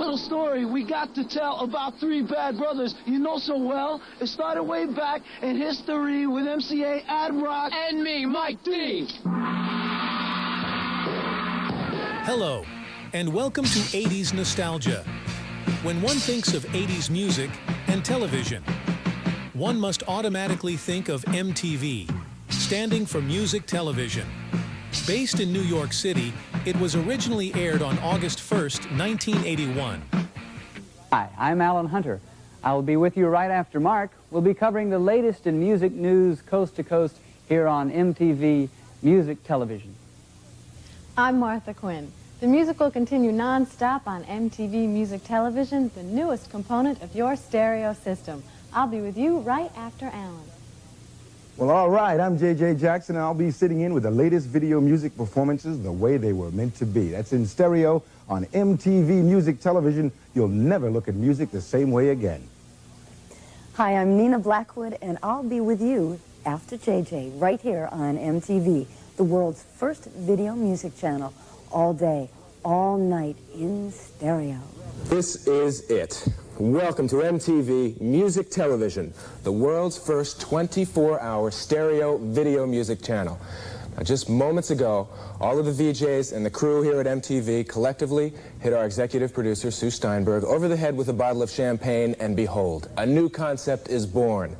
Little story we got to tell about three bad brothers you know so well. It started way back in history with MCA, Ad Rock, and me, Mike D. Hello, and welcome to 80s Nostalgia. When one thinks of 80s music and television, one must automatically think of MTV, standing for Music Television. Based in New York City, it was originally aired on August 1st, 1981. Hi, I'm Alan Hunter. I will be with you right after Mark. We'll be covering the latest in music news coast to coast here on MTV Music Television. I'm Martha Quinn. The music will continue non-stop on MTV Music Television, the newest component of your stereo system. I'll be with you right after Alan. Well, all right, I'm J.J. Jackson, and I'll be sitting in with the latest video music performances the way they were meant to be. That's in stereo on MTV Music Television. You'll never look at music the same way again. Hi, I'm Nina Blackwood, and I'll be with you after J.J. right here on MTV, the world's first video music channel, all day, all night in stereo. This is it. Welcome to MTV Music Television, the world's first 24-hour stereo video music channel. Now, just moments ago, all of the VJs and the crew here at MTV collectively hit our executive producer, Sue Steinberg, over the head with a bottle of champagne, and behold, a new concept is born.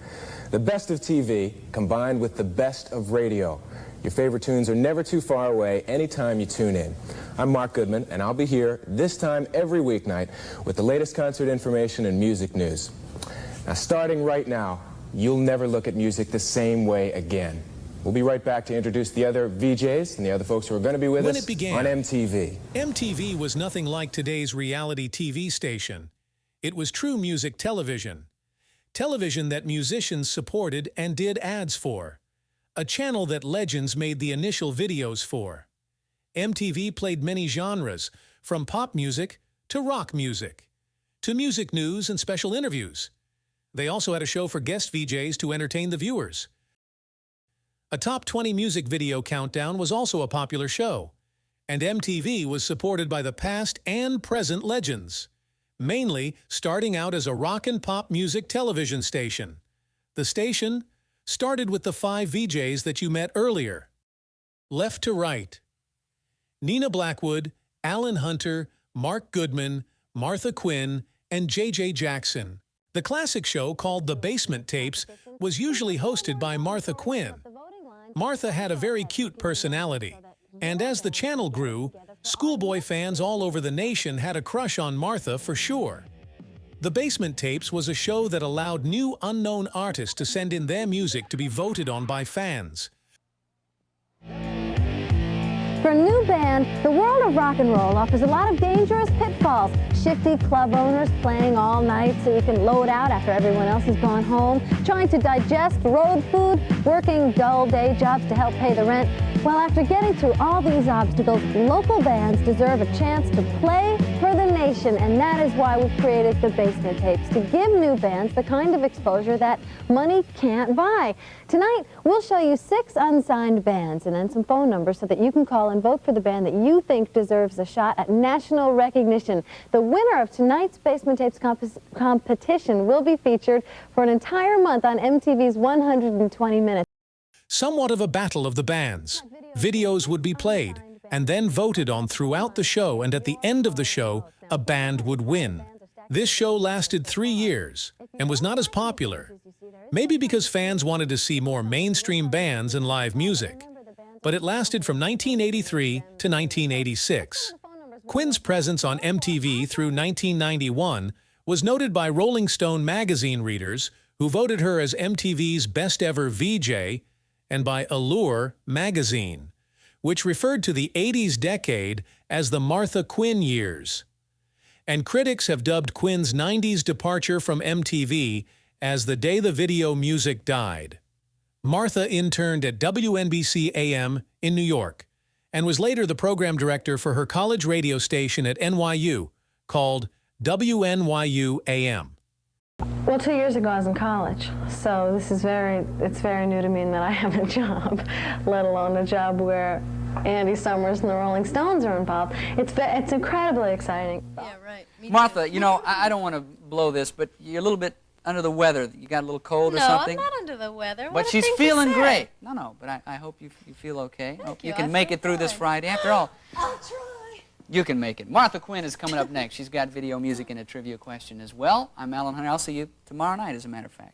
The best of TV combined with the best of radio. Your favorite tunes are never too far away anytime you tune in. I'm Mark Goodman, and I'll be here this time every weeknight with the latest concert information and music news. Now, starting right now, you'll never look at music the same way again. We'll be right back to introduce the other VJs and the other folks who are going to be with us on MTV. MTV was nothing like today's reality TV station. It was true music television. Television that musicians supported and did ads for. A channel that legends made the initial videos for. MTV played many genres, from pop music to rock music, to music news and special interviews. They also had a show for guest VJs to entertain the viewers. A top 20 music video countdown was also a popular show, and MTV was supported by the past and present legends, mainly starting out as a rock and pop music television station. The station started with the 5 VJs that you met earlier. Left to right: Nina Blackwood, Alan Hunter, Mark Goodman, Martha Quinn, and J.J. Jackson. The classic show, called The Basement Tapes, was usually hosted by Martha Quinn. Martha had a very cute personality, and as the channel grew, schoolboy fans all over the nation had a crush on Martha for sure. The Basement Tapes was a show that allowed new unknown artists to send in their music to be voted on by fans. For a new band, the world of rock and roll offers a lot of dangerous pitfalls. Shifty club owners playing all night so you can load out after everyone else has gone home, trying to digest road food, working dull day jobs to help pay the rent. Well, after getting through all these obstacles, local bands deserve a chance to play for the nation, and that is why we've created the Basement Tapes, to give new bands the kind of exposure that money can't buy. Tonight, we'll show you 6 unsigned bands and then some phone numbers so that you can call and vote for the band that you think deserves a shot at national recognition. The winner of tonight's Basement Tapes competition will be featured for an entire month on MTV's 120 Minutes. Somewhat of a battle of the bands. Videos would be played and then voted on throughout the show, and at the end of the show, a band would win. This show lasted 3 years and was not as popular. Maybe because fans wanted to see more mainstream bands and live music. But it lasted from 1983 to 1986. Quinn's presence on MTV through 1991 was noted by Rolling Stone magazine readers, who voted her as MTV's best ever VJ, and by Allure magazine, which referred to the 80s decade as the Martha Quinn years. And critics have dubbed Quinn's 90s departure from MTV as the day the video music died. Martha interned at WNBC AM in New York and was later the program director for her college radio station at NYU called WNYU AM. Well, 2 years ago I was in college, so it's very new to me in that I have a job, let alone a job where Andy Summers and the Rolling Stones are involved. It's incredibly exciting. Yeah, right. Martha, you know, I don't want to blow this, but you're a little bit under the weather. You got a little cold or something? No, I'm not under the weather. But she's feeling great. No, but I hope you feel okay. I hope you can make it through this Friday. After all, I'll try. You can make it. Martha Quinn is coming up next. She's got video music and a trivia question as well. I'm Alan Hunter. I'll see you tomorrow night, as a matter of fact.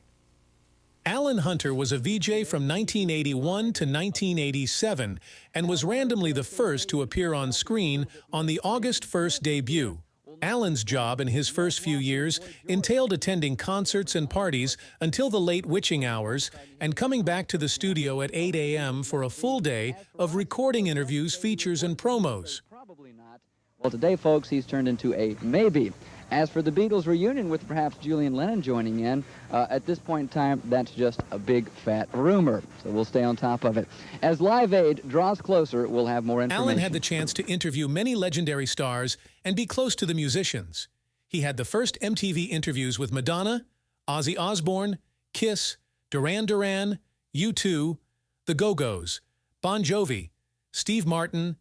Alan Hunter was a VJ from 1981 to 1987 and was randomly the first to appear on screen on the August 1st debut. Alan's job in his first few years entailed attending concerts and parties until the late witching hours and coming back to the studio at 8 a.m. for a full day of recording interviews, features, and promos. Probably not. Well, today, folks, he's turned into a maybe. As for the Beatles reunion with perhaps Julian Lennon joining in, at this point in time, that's just a big, fat rumor. So we'll stay on top of it. As Live Aid draws closer, we'll have more information. Alan had the chance to interview many legendary stars and be close to the musicians. He had the first MTV interviews with Madonna, Ozzy Osbourne, Kiss, Duran Duran, U2, The Go-Go's, Bon Jovi, Steve Martin,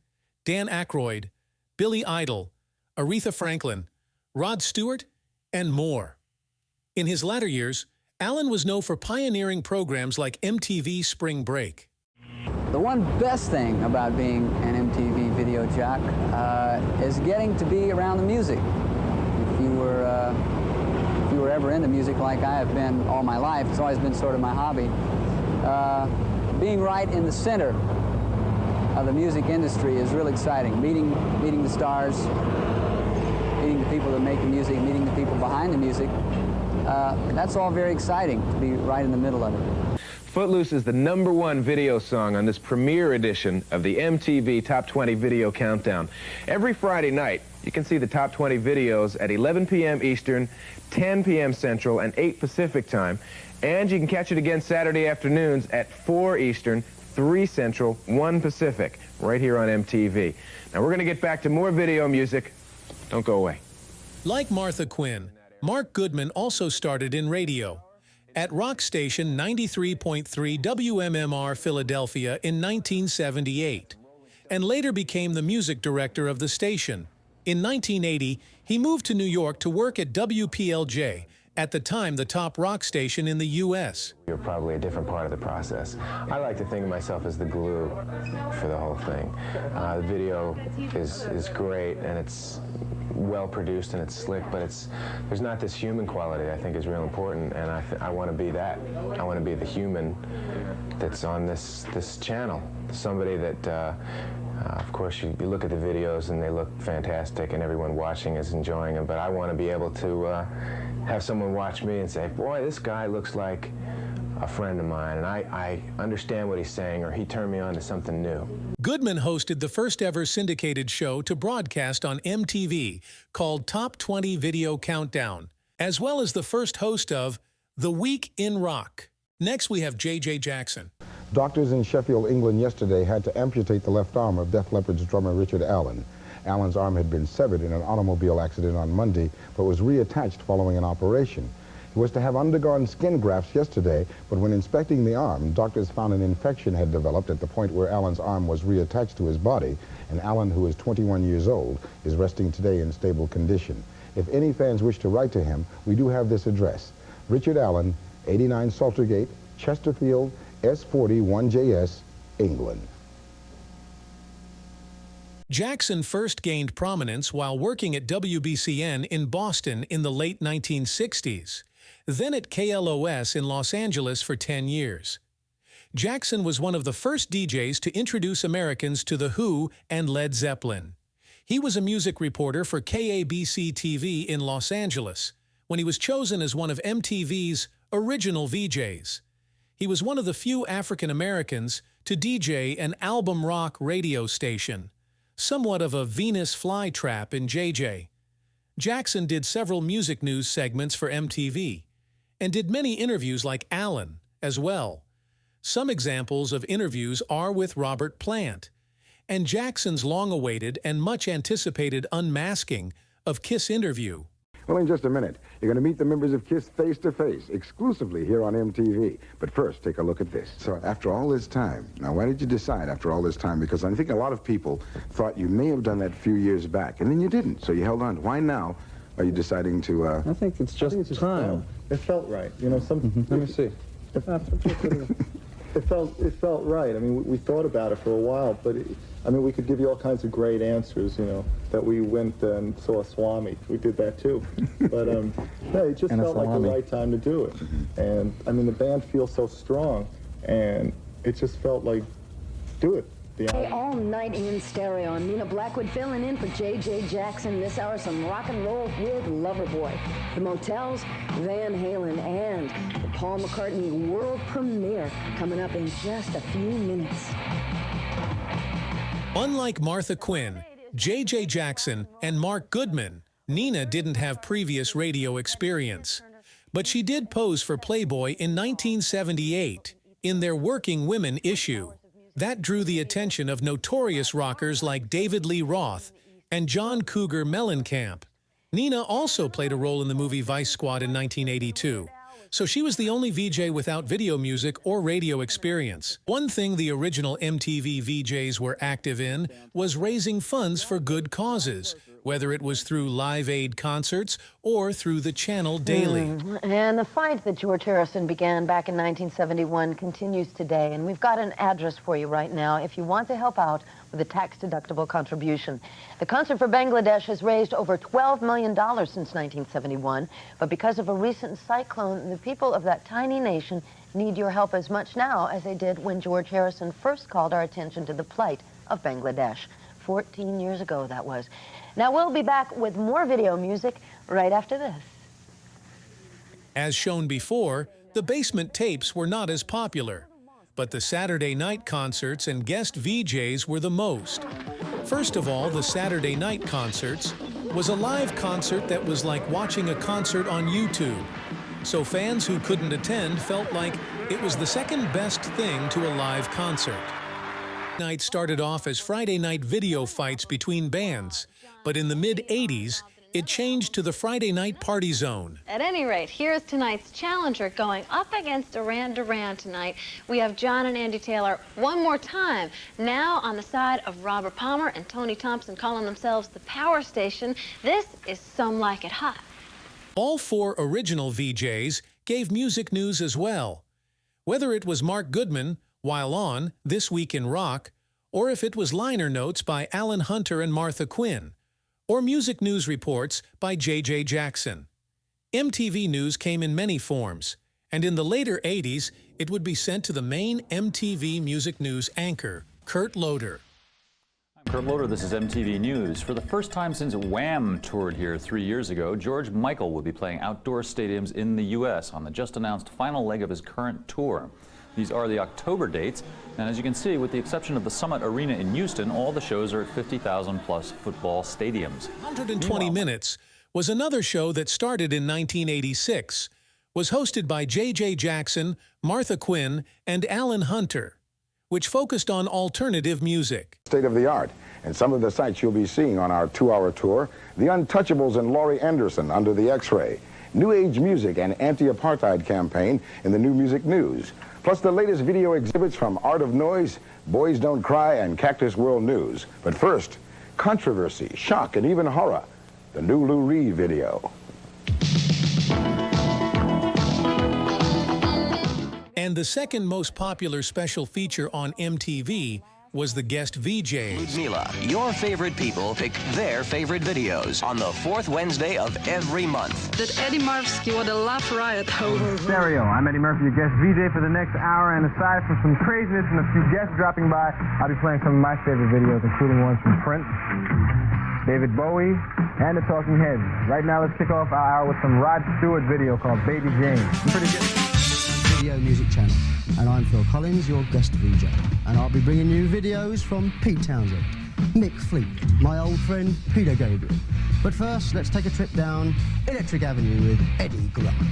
Dan Aykroyd, Billy Idol, Aretha Franklin, Rod Stewart, and more. In his latter years, Alan was known for pioneering programs like MTV Spring Break. The one best thing about being an MTV video jock is getting to be around the music. If you were ever into music like I have been all my life, it's always been sort of my hobby. Being right in the center of the music industry is really exciting. Meeting the stars, meeting the people that make the music, meeting the people behind the music. That's all very exciting, to be right in the middle of it. Footloose is the #1 video song on this premiere edition of the MTV Top 20 Video Countdown. Every Friday night, you can see the top 20 videos at 11 p.m. Eastern, 10 p.m. Central, and 8 Pacific time. And you can catch it again Saturday afternoons at 4 Eastern, 3 Central, 1 Pacific, right here on MTV. Now we're going to get back to more video music. Don't go away. Like Martha Quinn, Mark Goodman also started in radio at rock station 93.3 WMMR Philadelphia in 1978, and later became the music director of the station. In 1980, he moved to New York to work at WPLJ, at the time the top rock station in the U.S. You're probably a different part of the process. I like to think of myself as the glue for the whole thing. The video is great, and it's well produced and it's slick, but there's not this human quality I think is real important, and I want to be that. I want to be the human that's on this channel. Somebody that, of course, you look at the videos and they look fantastic and everyone watching is enjoying them, but I want to be able to have someone watch me and say, boy, this guy looks like a friend of mine, and I understand what he's saying, or he turned me on to something new. Goodman hosted the first ever syndicated show to broadcast on MTV called Top 20 Video Countdown, as well as the first host of The Week in Rock. Next, we have J.J. Jackson. Doctors in Sheffield, England yesterday had to amputate the left arm of Def Leppard's drummer Richard Allen. Allen's arm had been severed in an automobile accident on Monday, but was reattached following an operation. He was to have undergone skin grafts yesterday, but when inspecting the arm, doctors found an infection had developed at the point where Allen's arm was reattached to his body, and Allen, who is 21 years old, is resting today in stable condition. If any fans wish to write to him, we do have this address: Richard Allen, 89 Saltergate, Chesterfield, S40 1JS, England. Jackson first gained prominence while working at WBCN in Boston in the late 1960s, then at KLOS in Los Angeles for 10 years. Jackson was one of the first DJs to introduce Americans to The Who and Led Zeppelin. He was a music reporter for KABC-TV in Los Angeles when he was chosen as one of MTV's original VJs. He was one of the few African Americans to DJ an album rock radio station, somewhat of a Venus flytrap in JJ. Jackson did several music news segments for MTV, and did many interviews like Allen as well. Some examples of interviews are with Robert Plant, and Jackson's long-awaited and much-anticipated unmasking of Kiss interview. Well, in just a minute, you're going to meet the members of KISS face-to-face, exclusively here on MTV. But first, take a look at this. So after all this time, now why did you decide after all this time? Because I think a lot of people thought you may have done that a few years back, and then you didn't, so you held on. Why now, Are you deciding to... I think it's just time. It felt right. You know, Let me see. It felt right. I mean, we thought about it for a while, but I mean, we could give you all kinds of great answers, you know, that we went and saw Swami. We did that too. But no, it just felt like the right time to do it. And I mean, the band feels so strong, and it just felt like, do it. Hey, all night in stereo. I'm Nina Blackwood filling in for J.J. Jackson. This hour, some rock and roll with Loverboy. The Motels, Van Halen, and the Paul McCartney world premiere coming up in just a few minutes. Unlike Martha Quinn, J.J. Jackson, and Mark Goodman, Nina didn't have previous radio experience. But she did pose for Playboy in 1978 in their Working Women issue. That drew the attention of notorious rockers like David Lee Roth and John Cougar Mellencamp. Nina also played a role in the movie Vice Squad in 1982, so she was the only VJ without video music or radio experience. One thing the original MTV VJs were active in was raising funds for good causes, whether it was through Live Aid concerts or through the channel daily. And the fight that George Harrison began back in 1971 continues today, and we've got an address for you right now if you want to help out with a tax-deductible contribution. The Concert for Bangladesh has raised over $12 million since 1971, but because of a recent cyclone, the people of that tiny nation need your help as much now as they did when George Harrison first called our attention to the plight of Bangladesh. 14 years ago, that was. Now, we'll be back with more video music right after this. As shown before, the basement tapes were not as popular, but the Saturday night concerts and guest VJs were the most. First of all, the Saturday night concerts was a live concert that was like watching a concert on YouTube. So fans who couldn't attend felt like it was the second best thing to a live concert. Night started off as Friday night video fights between bands, but in the mid-'80s, it changed to the Friday night party zone. At any rate, here's tonight's challenger going up against Duran Duran tonight. We have John and Andy Taylor one more time, now on the side of Robert Palmer and Tony Thompson, calling themselves the Power Station. This is Some Like It Hot. All four original VJs gave music news as well. Whether it was Mark Goodman, While On, This Week in Rock, or if it was liner notes by Alan Hunter and Martha Quinn, or music news reports by J.J. Jackson. MTV News came in many forms, and in the later 80s, it would be sent to the main MTV Music News anchor, Kurt Loder. I'm Kurt Loder, this is MTV News. For the first time since Wham toured here 3 years ago, George Michael will be playing outdoor stadiums in the U.S. on the just-announced final leg of his current tour. These are the October dates, and as you can see, with the exception of the Summit Arena in Houston, all the shows are at 50,000-plus football stadiums. 120 Minutes was another show that started in 1986, was hosted by J.J. Jackson, Martha Quinn, and Alan Hunter, which focused on alternative music. State of the art, and some of the sights you'll be seeing on our 2-hour tour: the Untouchables and Laurie Anderson, Under the X-Ray, New Age Music and Anti-Apartheid Campaign in the New Music News, plus the latest video exhibits from Art of Noise, Boys Don't Cry, and Cactus World News. But first, controversy, shock, and even horror. The new Lou Reed video. And the second most popular special feature on MTV was the guest VJs. Ludmilla, your favorite people pick their favorite videos on the fourth Wednesday of every month. That Eddie Murphy, what a laugh riot. Stereo, I'm Eddie Murphy, your guest VJ for the next hour, and aside from some craziness and a few guests dropping by, I'll be playing some of my favorite videos, including ones from Prince, David Bowie, and the Talking Heads. Right now, let's kick off our hour with some Rod Stewart video called Baby Jane. Pretty good. Video Music Channel, and I'm Phil Collins, your guest VJ, and I'll be bringing you videos from Pete Townsend, Mick Fleet, my old friend Peter Gabriel. But first, let's take a trip down Electric Avenue with Eddie Grant. Hi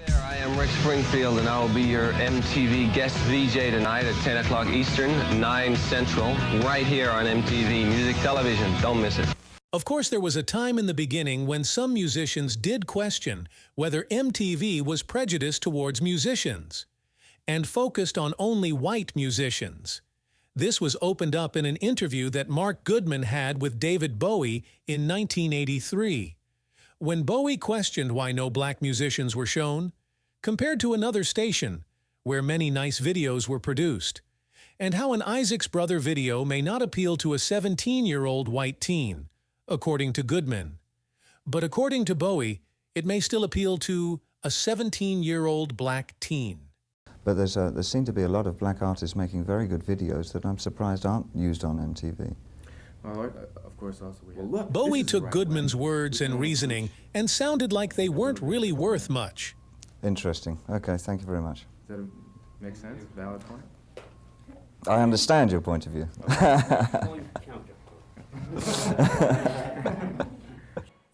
there, I am Rick Springfield, and I will be your MTV guest VJ tonight at 10 o'clock Eastern, 9 Central, right here on MTV Music Television. Don't miss it. Of course, there was a time in the beginning when some musicians did question whether MTV was prejudiced towards musicians and focused on only white musicians. This was opened up in an interview that Mark Goodman had with David Bowie in 1983. When Bowie questioned why no black musicians were shown, compared to another station, where many nice videos were produced, and how an Isaac's Brother video may not appeal to a 17-year-old white teen, according to Goodman. But according to Bowie, it may still appeal to a 17-year-old black teen. But there seem to be a lot of black artists making very good videos that I'm surprised aren't used on MTV. Well, of course, also we Look, Bowie took Goodman's words and reasoning and sounded like they weren't really worth much. Interesting. Okay, thank you very much. Does that make sense? Valid point? I understand your point of view.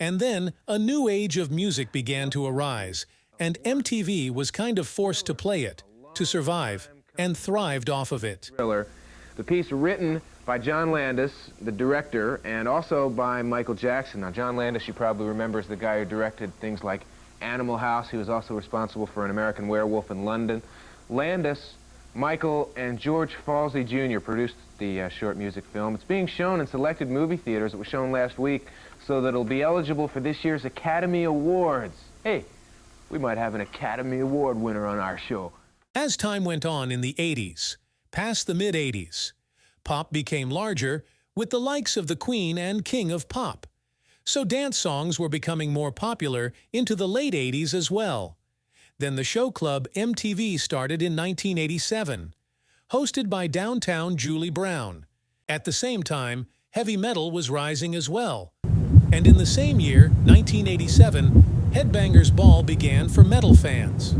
And then a new age of music began to arise, and MTV was kind of forced to play it, to survive, and thrived off of it. The piece written by John Landis, the director, and also by Michael Jackson. Now, John Landis, you probably remember, is the guy who directed things like Animal House. He was also responsible for An American Werewolf in London. Landis, Michael, and George Falsey Jr. produced the short music film. It's being shown in selected movie theaters. It was shown last week, so that it'll be eligible for this year's Academy Awards. Hey, we might have an Academy Award winner on our show. As time went on in the 80s, past the mid-80s, pop became larger with the likes of the Queen and King of Pop. So dance songs were becoming more popular into the late 80s as well. Then the show Club MTV started in 1987, hosted by downtown Julie Brown. At the same time, heavy metal was rising as well. And in the same year, 1987, Headbangers Ball began for metal fans.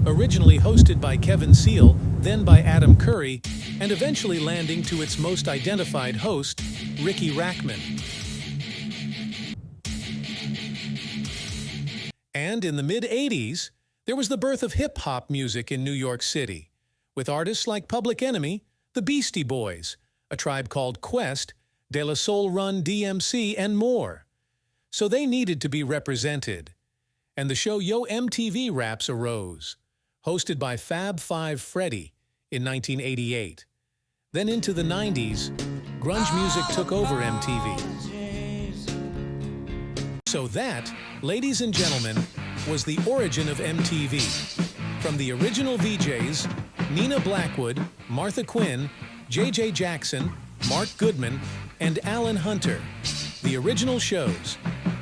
Originally hosted by Kevin Seal, then by Adam Curry, and eventually landing to its most identified host, Riki Rachtman. And in the mid-80s, there was the birth of hip-hop music in New York City, with artists like Public Enemy, the Beastie Boys, A Tribe Called Quest, De La Soul Run DMC, and more. So they needed to be represented. And the show Yo MTV Raps arose, hosted by Fab Five Freddy in 1988. Then into the 90s, grunge music took over MTV. So that, ladies and gentlemen, was the origin of MTV. From the original VJs, Nina Blackwood, Martha Quinn, J.J. Jackson, Mark Goodman, and Alan Hunter. The original shows,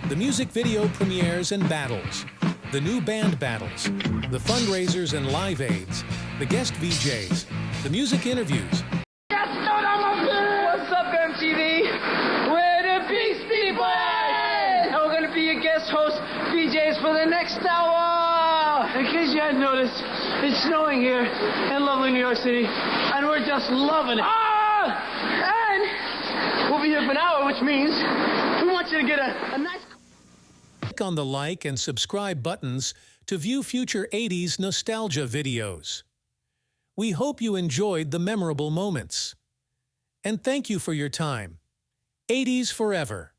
the music video premieres and battles, the new band battles, the fundraisers and live aids, the guest VJs, the music interviews. What's up, MTV? We're the Beastie Boys! And we're going to be your guest host VJs for the next hour. In case you hadn't noticed, it's snowing here in lovely New York City, and we're just loving it. And we'll be here for an hour, which means we want you to get a nice... Click on the like and subscribe buttons to view future 80s nostalgia videos. We hope you enjoyed the memorable moments. And thank you for your time. 80s forever.